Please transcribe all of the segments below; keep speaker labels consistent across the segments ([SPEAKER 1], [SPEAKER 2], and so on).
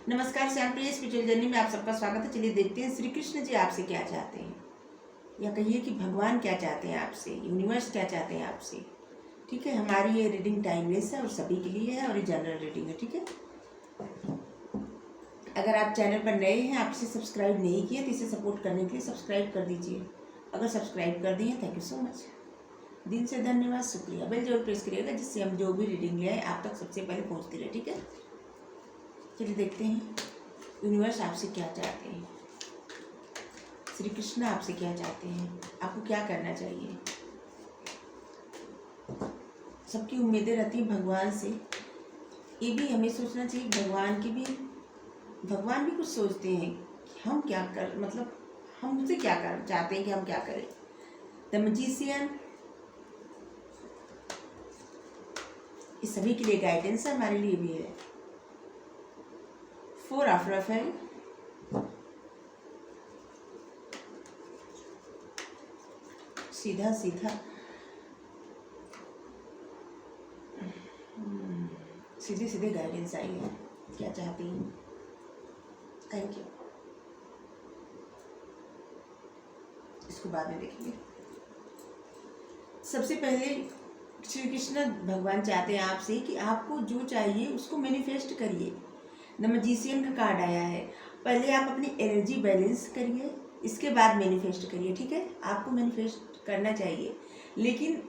[SPEAKER 1] नमस्कार, श्याम प्रिय spiritual journey में आप सबका स्वागत है। चलिए देखते हैं श्री कृष्ण जी आपसे क्या चाहते हैं, या कहिए कि भगवान क्या चाहते हैं आपसे, यूनिवर्स क्या चाहते हैं आपसे। ठीक है, हमारी ये रीडिंग टाइमलेस है और सभी के लिए है और ये जनरल रीडिंग है। ठीक है, अगर आप चैनल पर नए हैं, आप इसे सब्सक्राइब नहीं किए तो इसे सपोर्ट करने के लिए सब्सक्राइब कर दीजिए। अगर सब्सक्राइब कर दिए, थैंक यू सो मच, दिल से धन्यवाद, शुक्रिया। बेल जरूर प्रेस करिएगा जिससे हम जो भी रीडिंग ले आए आप तक सबसे पहले पहुँचती रहे। ठीक है, चलिए देखते हैं यूनिवर्स आपसे क्या चाहते हैं, श्री कृष्ण आपसे क्या चाहते हैं, आपको क्या करना चाहिए। सबकी उम्मीदें रहती हैं भगवान से, ये भी हमें सोचना चाहिए भगवान भी कुछ सोचते हैं कि हम क्या कर, मतलब हमसे क्या कर चाहते हैं कि हम क्या करें। द मैजिशियन, इस सभी के लिए गाइडेंस है, हमारे लिए भी है। फोर ऑफ राफेल, सीधा सीधा सीधे सीधे गाइडेंस आई है, क्या चाहती हैं। थैंक यू, इसको बाद में देखेंगे। सबसे पहले श्री कृष्ण भगवान चाहते हैं आपसे कि आपको जो चाहिए उसको मैनिफेस्ट करिए। द मैजिशियन का कार्ड आया है। पहले आप अपनी एनर्जी बैलेंस करिए, इसके बाद मैनिफेस्ट करिए। ठीक है, आपको मैनिफेस्ट करना चाहिए, लेकिन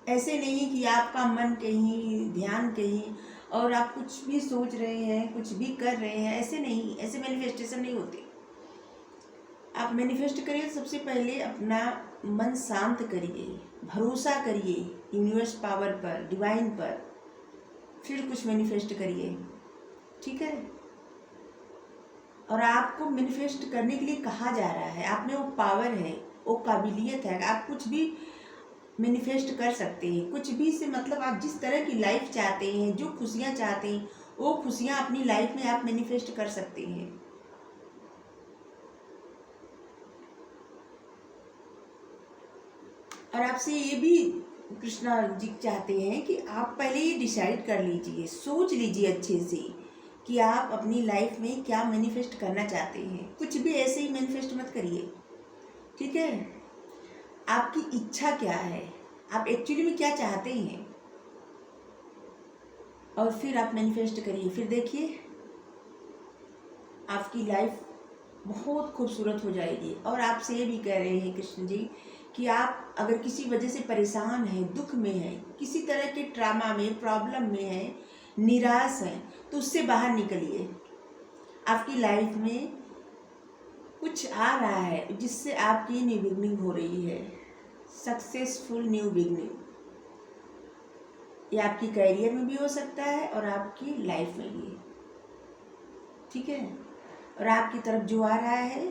[SPEAKER 1] ऐसे नहीं कि आपका मन कहीं, ध्यान कहीं और आप कुछ भी सोच रहे हैं, कुछ भी कर रहे हैं, ऐसे नहीं, ऐसे मैनिफेस्टेशन नहीं होते। आप मैनिफेस्ट करिए, सबसे पहले अपना मन शांत करिए, भरोसा करिए यूनिवर्स पावर पर, डिवाइन पर, फिर कुछ मैनिफेस्ट करिए। ठीक है, और आपको मैनिफेस्ट करने के लिए कहा जा रहा है, आप में वो पावर है, वो काबिलियत है, आप कुछ भी मैनिफेस्ट कर सकते हैं। कुछ भी से मतलब आप जिस तरह की लाइफ चाहते हैं, जो खुशियाँ चाहते हैं, वो खुशियाँ अपनी लाइफ में आप मैनिफेस्ट कर सकते हैं। और आपसे ये भी कृष्णा जी चाहते हैं कि आप पहले ये डिसाइड कर लीजिए, सोच लीजिए अच्छे से कि आप अपनी लाइफ में क्या मैनिफेस्ट करना चाहते हैं। कुछ भी ऐसे ही मैनिफेस्ट मत करिए। ठीक है, आपकी इच्छा क्या है, आप एक्चुअली में क्या चाहते हैं, और फिर आप मैनिफेस्ट करिए। फिर देखिए आपकी लाइफ बहुत खूबसूरत हो जाएगी। और आपसे ये भी कह रहे हैं कृष्ण जी कि आप अगर किसी वजह से परेशान हैं, दुख में हैं, किसी तरह के ट्रामा में, प्रॉब्लम में हैं, निराश हैं, तो उससे बाहर निकलिए। आपकी लाइफ में कुछ आ रहा है जिससे आपकी न्यू बिगनिंग हो रही है, सक्सेसफुल न्यू बिगनिंग। ये आपकी करियर में भी हो सकता है और आपकी लाइफ में भी। ठीक है, और आपकी तरफ जो आ रहा है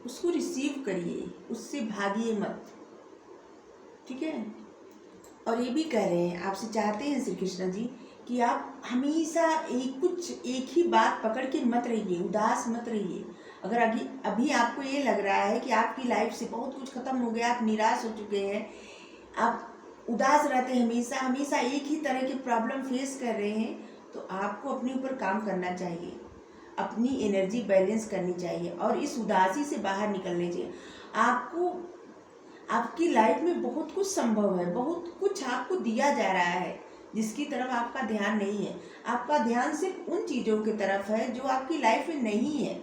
[SPEAKER 1] उसको रिसीव करिए, उससे भागिए मत। ठीक है, और ये भी कह रहे हैं, आपसे चाहते हैं श्री कृष्ण जी कि आप हमेशा एक ही बात पकड़ के मत रहिए, उदास मत रहिए। अगर अभी आपको ये लग रहा है कि आपकी लाइफ से बहुत कुछ खत्म हो गया, आप निराश हो चुके हैं, आप उदास रहते हैं, हमेशा एक ही तरह की प्रॉब्लम फेस कर रहे हैं, तो आपको अपने ऊपर काम करना चाहिए, अपनी एनर्जी बैलेंस करनी चाहिए और इस उदासी से बाहर निकलने चाहिए। आपकी लाइफ में बहुत कुछ संभव है, बहुत कुछ आपको दिया जा रहा है जिसकी तरफ आपका ध्यान नहीं है। आपका ध्यान सिर्फ उन चीज़ों की तरफ है जो आपकी लाइफ में नहीं है।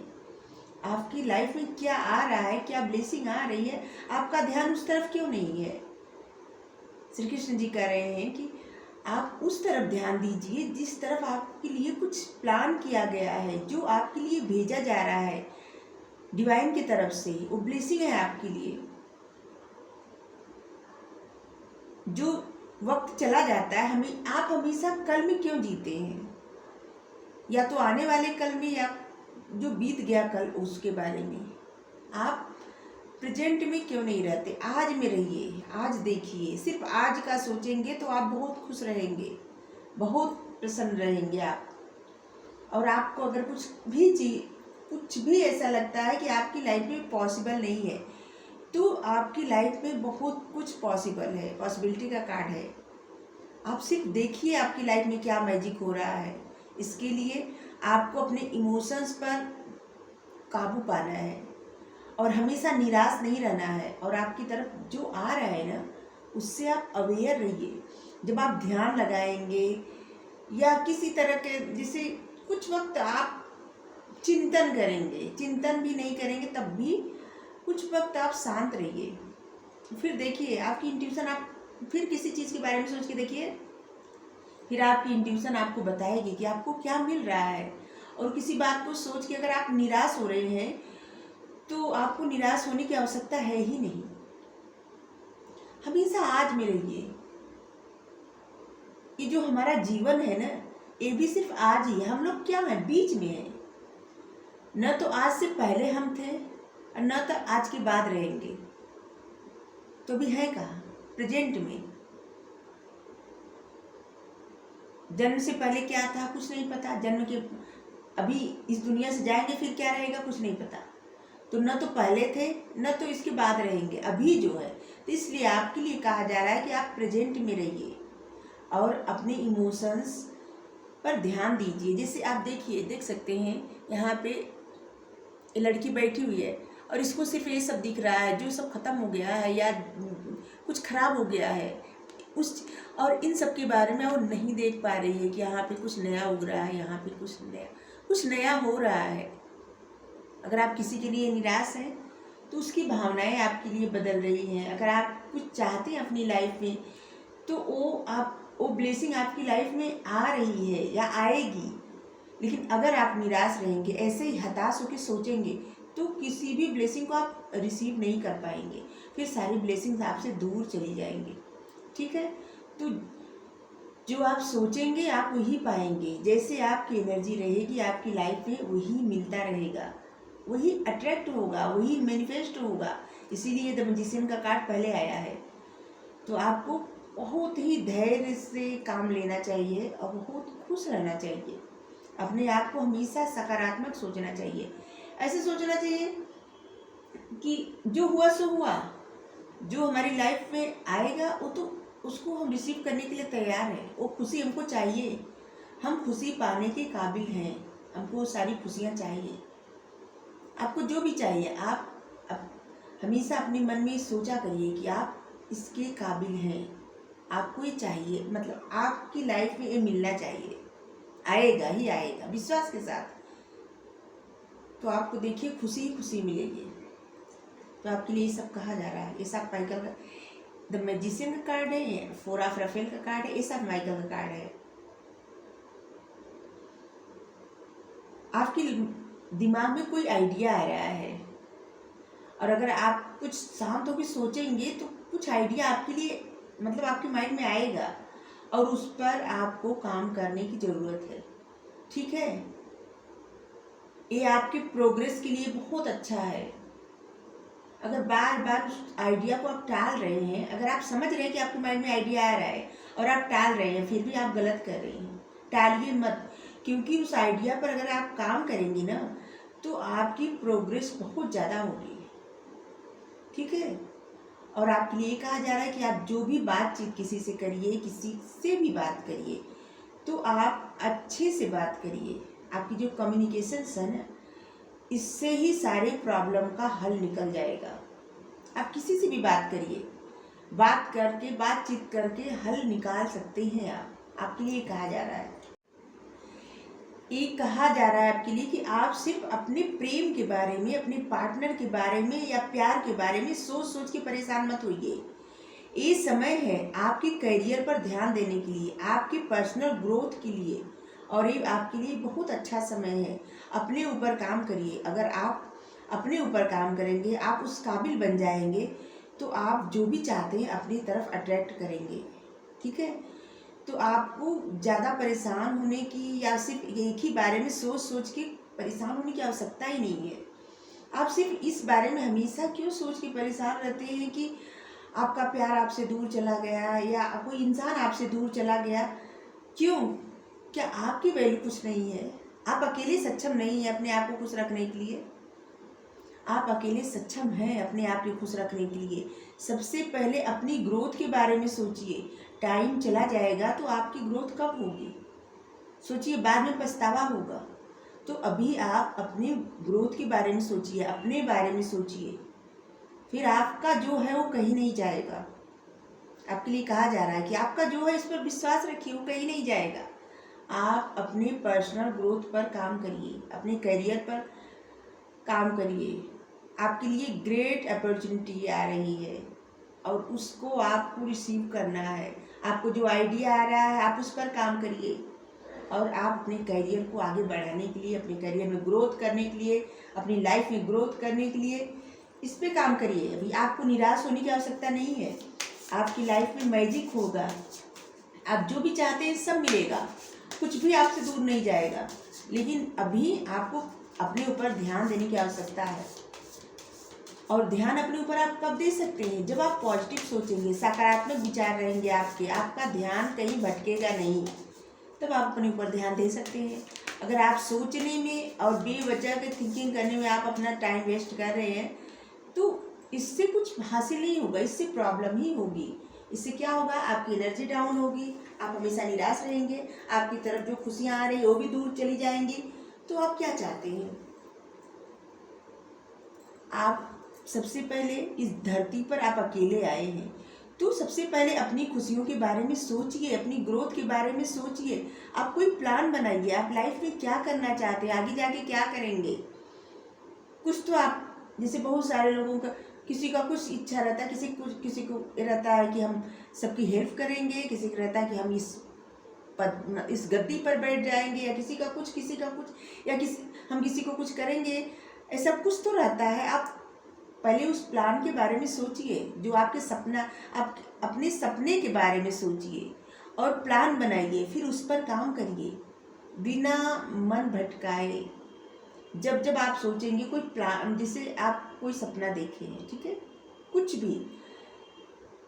[SPEAKER 1] आपकी लाइफ में क्या आ रहा है, क्या ब्लेसिंग आ रही है, आपका ध्यान उस तरफ क्यों नहीं है। श्री कृष्ण जी कह रहे हैं कि आप उस तरफ ध्यान दीजिए जिस तरफ आपके लिए कुछ प्लान किया गया है, जो आपके लिए भेजा जा रहा है डिवाइन की तरफ से, वो ब्लेसिंग है आपके लिए। जो वक्त चला जाता है, आप हमेशा कल में क्यों जीते हैं, या तो आने वाले कल में या जो बीत गया कल उसके बारे में। आप प्रेजेंट में क्यों नहीं रहते, आज में रहिए, आज देखिए, सिर्फ आज का सोचेंगे तो आप बहुत खुश रहेंगे, बहुत प्रसन्न रहेंगे आप। और आपको अगर कुछ भी ऐसा लगता है कि आपकी लाइफ में पॉसिबल नहीं है, तो आपकी लाइफ में बहुत कुछ पॉसिबल है, पॉसिबिलिटी का कार्ड है। आप सिर्फ देखिए आपकी लाइफ में क्या मैजिक हो रहा है। इसके लिए आपको अपने इमोशंस पर काबू पाना है और हमेशा निराश नहीं रहना है। और आपकी तरफ जो आ रहा है ना, उससे आप अवेयर रहिए। जब आप ध्यान लगाएंगे या किसी तरह के जैसे कुछ वक्त आप चिंतन करेंगे, चिंतन भी नहीं करेंगे तब भी कुछ वक्त आप शांत रहिए। फिर देखिए आपकी इंट्यूशन, आप फिर किसी चीज़ के बारे में सोच के देखिए, फिर आपकी इंट्यूशन आपको बताएगी कि आपको क्या मिल रहा है। और किसी बात को सोच के अगर आप निराश हो रहे हैं तो आपको निराश होने की आवश्यकता है ही नहीं। हमेशा आज में रहिए। ये जो हमारा जीवन है ना, ये भी सिर्फ आज ही है। हम लोग क्या है, बीच में है। न तो आज से पहले हम थे और न तो आज के बाद रहेंगे। तो भी है कहाँ, प्रेजेंट में। जन्म से पहले क्या था कुछ नहीं पता, जन्म के अभी इस दुनिया से जाएंगे फिर क्या रहेगा कुछ नहीं पता। तो न तो पहले थे न तो इसके बाद रहेंगे, अभी जो है। तो इसलिए आपके लिए कहा जा रहा है कि आप प्रेजेंट में रहिए और अपने इमोशंस पर ध्यान दीजिए। जैसे आप देखिए, देख सकते हैं यहाँ पे ये लड़की बैठी हुई है और इसको सिर्फ ये सब दिख रहा है जो सब खत्म हो गया है या कुछ खराब हो गया है उस, और इन सब के बारे में वो नहीं देख पा रही है कि यहाँ पे कुछ नया उग रहा है, यहाँ पे कुछ नया हो रहा है। अगर आप किसी के लिए निराश हैं तो उसकी भावनाएं आपके लिए बदल रही हैं। अगर आप कुछ चाहते हैं अपनी लाइफ में तो वो ब्लेसिंग आपकी लाइफ में आ रही है या आएगी। लेकिन अगर आप निराश रहेंगे, ऐसे ही हताश होकर सोचेंगे, तो किसी भी ब्लेसिंग को आप रिसीव नहीं कर पाएंगे। फिर सारी ब्लेसिंग्स आपसे दूर चली जाएंगी। ठीक है, तो जो आप सोचेंगे आप वही पाएंगे। जैसे आपकी एनर्जी रहेगी आपकी लाइफ में, वही मिलता रहेगा, वही अट्रैक्ट होगा, वही मैनिफेस्ट होगा। इसीलिए द मैजिशियन का कार्ड पहले आया है। तो आपको बहुत ही धैर्य से काम लेना चाहिए और बहुत खुश रहना चाहिए। अपने आप को हमेशा सकारात्मक सोचना चाहिए। ऐसे सोचना चाहिए कि जो हुआ सो हुआ, जो हमारी लाइफ में आएगा वो तो उसको हम रिसीव करने के लिए तैयार हैं। वो खुशी हमको चाहिए, हम खुशी पाने के काबिल हैं, हमको सारी खुशियाँ चाहिए। आपको जो भी चाहिए आप हमेशा अपने मन में सोचा करिए कि आप इसके काबिल हैं, आपको ये चाहिए, मतलब आपकी लाइफ में ये मिलना चाहिए, आएगा ही आएगा विश्वास के साथ। तो आपको देखिए खुशी ही खुशी मिलेगी। तो आपके लिए ये सब कहा जा रहा है। ये सब माइकल का द मैजिशियन का कार्ड है, 4 ऑफ राफेल का कार्ड है, ये सब माइकल का कार्ड है। आपके दिमाग में कोई आइडिया आ रहा है और अगर आप कुछ शांत होकर सोचेंगे तो कुछ आइडिया आपके लिए, मतलब आपके माइंड में आएगा और उस पर आपको काम करने की ज़रूरत है। ठीक है, ये आपके प्रोग्रेस के लिए बहुत अच्छा है। अगर बार बार उस आइडिया को आप टाल रहे हैं, अगर आप समझ रहे हैं कि आपके माइंड में आइडिया आ रहा है और आप टाल रहे हैं, फिर भी आप गलत कर रहे हैं। टालिए मत, क्योंकि उस आइडिया पर अगर आप काम करेंगे ना तो आपकी प्रोग्रेस बहुत ज़्यादा होगी। ठीक है, और आपके लिए कहा जा रहा है कि आप जो भी बातचीत किसी से करिए, किसी से भी बात करिए तो आप अच्छे से बात करिए। आपकी जो कम्युनिकेशन है ना, इससे ही सारे प्रॉब्लम का हल निकल जाएगा। आप किसी से भी बात करिए, बात करके बातचीत करके हल निकाल सकते हैं आप। आपके लिए कहा जा रहा है, ये कहा जा रहा है आपके लिए कि आप सिर्फ अपने प्रेम के बारे में, अपने पार्टनर के बारे में या प्यार के बारे में सोच सोच के परेशान मत होइए। ये समय है आपके करियर पर ध्यान देने के लिए, आपके पर्सनल ग्रोथ के लिए, और ये आपके लिए बहुत अच्छा समय है। अपने ऊपर काम करिए। अगर आप अपने ऊपर काम करेंगे, आप उस काबिल बन जाएंगे तो आप जो भी चाहते हैं अपनी तरफ अट्रैक्ट करेंगे। ठीक है, तो आपको ज़्यादा परेशान होने की या सिर्फ एक ही बारे में सोच सोच के परेशान होने की आवश्यकता ही नहीं है। आप सिर्फ इस बारे में हमेशा क्यों सोच के परेशान रहते हैं कि आपका प्यार आपसे दूर चला गया या कोई इंसान आपसे दूर चला गया? क्यों? क्या आपकी वैल्यू कुछ नहीं है? आप अकेले सक्षम नहीं हैं अपने आप को खुश रखने के लिए? आप अकेले सक्षम हैं अपने आप को खुश रखने के लिए। सबसे पहले अपनी ग्रोथ के बारे में सोचिए। टाइम चला जाएगा तो आपकी ग्रोथ कब होगी? सोचिए, बाद में पछतावा होगा। तो अभी आप अपने ग्रोथ के बारे में सोचिए, अपने बारे में सोचिए, फिर आपका जो है वो कहीं नहीं जाएगा। आपके लिए कहा जा रहा है कि आपका जो है इस पर विश्वास रखिए, वो कहीं नहीं जाएगा। आप अपने पर्सनल ग्रोथ पर काम करिए, अपने करियर पर काम करिए। आपके लिए ग्रेट अपॉर्चुनिटी आ रही है और उसको आपको रिसीव करना है। आपको जो आइडिया आ रहा है आप उस पर काम करिए और आप अपने करियर को आगे बढ़ाने के लिए, अपने करियर में ग्रोथ करने के लिए, अपनी लाइफ में ग्रोथ करने के लिए इस पे काम करिए। अभी आपको निराश होने की आवश्यकता नहीं है। आपकी लाइफ में मैजिक होगा, आप जो भी चाहते हैं सब मिलेगा, कुछ भी आपसे दूर नहीं जाएगा। लेकिन अभी आपको अपने ऊपर ध्यान देने की आवश्यकता है। और ध्यान अपने ऊपर आप कब दे सकते हैं? जब आप पॉजिटिव सोचेंगे, सकारात्मक विचार रहेंगे आपके, आपका ध्यान कहीं भटकेगा नहीं, तब आप अपने ऊपर ध्यान दे सकते हैं। अगर आप सोचने में और बेवजह के थिंकिंग करने में आप अपना टाइम वेस्ट कर रहे हैं तो इससे कुछ हासिल नहीं होगा, इससे प्रॉब्लम ही होगी। इससे क्या होगा? आपकी एनर्जी डाउन होगी, आप हमेशा निराश रहेंगे, आपकी तरफ जो खुशियाँ आ रही वो भी दूर चली जाएंगी। तो आप क्या चाहते हैं? आप सबसे पहले इस धरती पर आप अकेले आए हैं, तो सबसे पहले अपनी खुशियों के बारे में सोचिए, अपनी ग्रोथ के बारे में सोचिए। आप कोई प्लान बनाइए, आप लाइफ में क्या करना चाहते हैं, आगे जाके क्या करेंगे। कुछ तो आप, जैसे बहुत सारे लोगों का, किसी का कुछ इच्छा रहता है, किसी को रहता है कि हम सबकी हेल्प करेंगे, किसी को रहता है कि हम इस गद्दी पर बैठ जाएंगे, या किसी का कुछ, या हम किसी को कुछ करेंगे, ऐसा कुछ तो रहता है। आप पहले उस प्लान के बारे में सोचिए, जो आपके सपना, आप अपने सपने के बारे में सोचिए और प्लान बनाइए, फिर उस पर काम करिए बिना मन भटकाए। जब जब आप सोचेंगे कोई प्लान, जैसे आप कोई सपना देखे हैं, ठीक है, कुछ भी,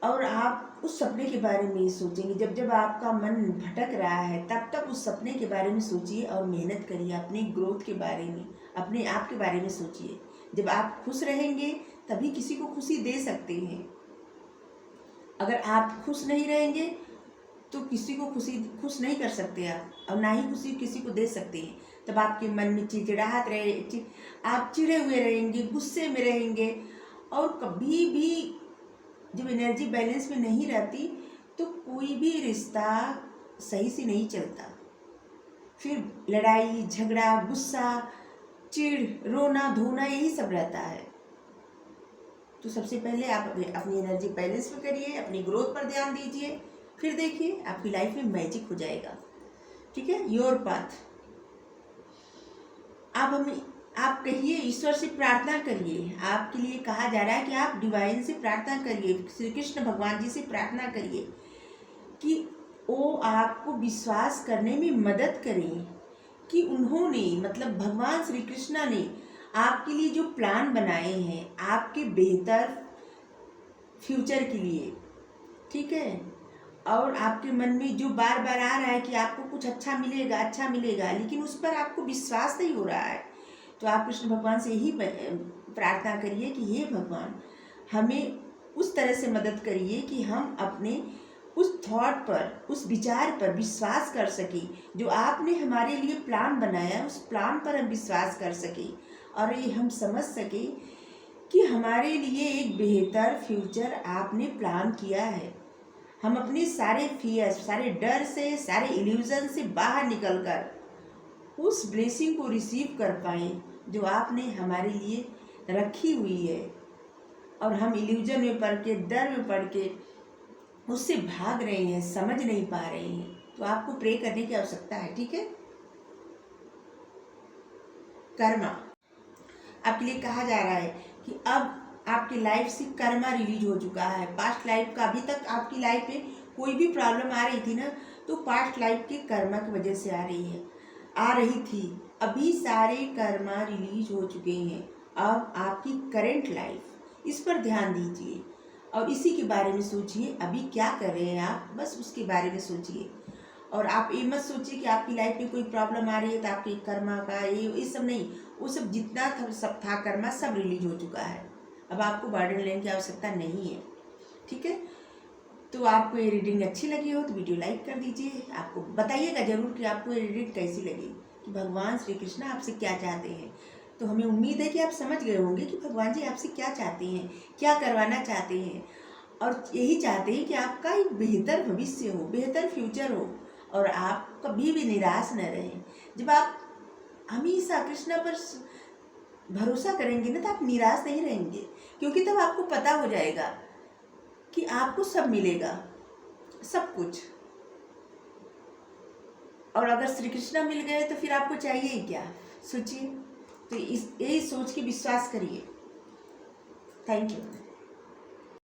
[SPEAKER 1] और आप उस सपने के बारे में सोचेंगे, जब जब आपका मन भटक रहा है तब तक उस सपने के बारे में सोचिए और मेहनत करिए। अपनी ग्रोथ के बारे में, अपने आप के बारे में सोचिए। जब आप खुश रहेंगे तभी किसी को खुशी दे सकते हैं। अगर आप खुश नहीं रहेंगे तो किसी को खुश नहीं कर सकते आप, और ना ही खुशी किसी को दे सकते हैं। तब आपके मन में चिड़चिड़ाहट रहे, आप चिड़े हुए रहेंगे, गुस्से में रहेंगे, और कभी भी जब एनर्जी बैलेंस में नहीं रहती तो कोई भी रिश्ता सही से नहीं चलता। फिर लड़ाई झगड़ा, गुस्सा, चिढ़, रोना धोना, यही सब रहता है। तो सबसे पहले आप अपनी एनर्जी बैलेंस में करिए, अपनी ग्रोथ पर ध्यान दीजिए, फिर देखिए आपकी लाइफ में मैजिक हो जाएगा। ठीक है, योर पाथ। आप कहिए, ईश्वर से प्रार्थना करिए। आपके लिए कहा जा रहा है कि आप डिवाइन से प्रार्थना करिए, श्री कृष्ण भगवान जी से प्रार्थना करिए कि वो आपको विश्वास करने में मदद करें कि उन्होंने, मतलब भगवान श्री कृष्ण ने आपके लिए जो प्लान बनाए हैं आपके बेहतर फ्यूचर के लिए, ठीक है, और आपके मन में जो बार बार आ रहा है कि आपको कुछ अच्छा मिलेगा, लेकिन उस पर आपको विश्वास नहीं हो रहा है, तो आप कृष्ण भगवान से यही प्रार्थना करिए कि हे भगवान, हमें उस तरह से मदद करिए कि हम अपने उस थॉट पर, उस विचार पर विश्वास कर सकें, जो आपने हमारे लिए प्लान बनाया, उस प्लान पर हम विश्वास कर सकें, और ये हम समझ सकें कि हमारे लिए एक बेहतर फ्यूचर आपने प्लान किया है। हम अपने सारे फियर, सारे डर से, सारे इल्यूजन से बाहर निकलकर उस ब्लेसिंग को रिसीव कर पाएँ जो आपने हमारे लिए रखी हुई है, और हम इल्यूजन में पड़ के, डर में पड़ के उससे भाग रहे हैं, समझ नहीं पा रहे हैं। तो आपको प्रे करने की आवश्यकता है। ठीक है, कर्मा। आपके लिए कहा जा रहा है कि अब आपकी लाइफ से कर्मा रिलीज हो चुका है। पास्ट लाइफ का, अभी तक आपकी लाइफ में कोई भी प्रॉब्लम आ रही थी ना, तो पास्ट लाइफ के कर्मा की वजह से आ रही थी। अभी सारे कर्मा रिलीज हो चुके हैं। अब आपकी करंट लाइफ, इस पर ध्यान दीजिए और इसी के बारे में सोचिए। अभी क्या कर रहे हैं आप, बस उसके बारे में सोचिए। और आप ये मत सोचिए कि आपकी लाइफ में कोई प्रॉब्लम आ रही है तो आपके कर्मा का ये सब नहीं, वो सब जितना सब था कर्मा सब रिलीज हो चुका है। अब आपको बर्डन लेने की आवश्यकता नहीं है। ठीक है, तो आपको ये रीडिंग अच्छी लगी हो तो वीडियो लाइक कर दीजिए। आपको बताइएगा ज़रूर कि आपको ये रीडिंग कैसी लगी। कि भगवान श्री कृष्ण आपसे क्या चाहते हैं। तो हमें उम्मीद है कि आप समझ गए होंगे कि भगवान जी आपसे क्या चाहते हैं, क्या करवाना चाहते हैं। और यही चाहते हैं कि आपका एक बेहतर भविष्य हो, बेहतर फ्यूचर हो, और आप कभी भी निराश न रहें। जब आप हमेशा कृष्ण पर भरोसा करेंगे ना, तो आप निराश नहीं रहेंगे, क्योंकि तब आपको पता हो जाएगा कि आपको सब मिलेगा, सब कुछ। और अगर श्री कृष्ण मिल गए तो फिर आपको चाहिए ही क्या, सोचिए। तो यही सोच के विश्वास करिए। Thank you.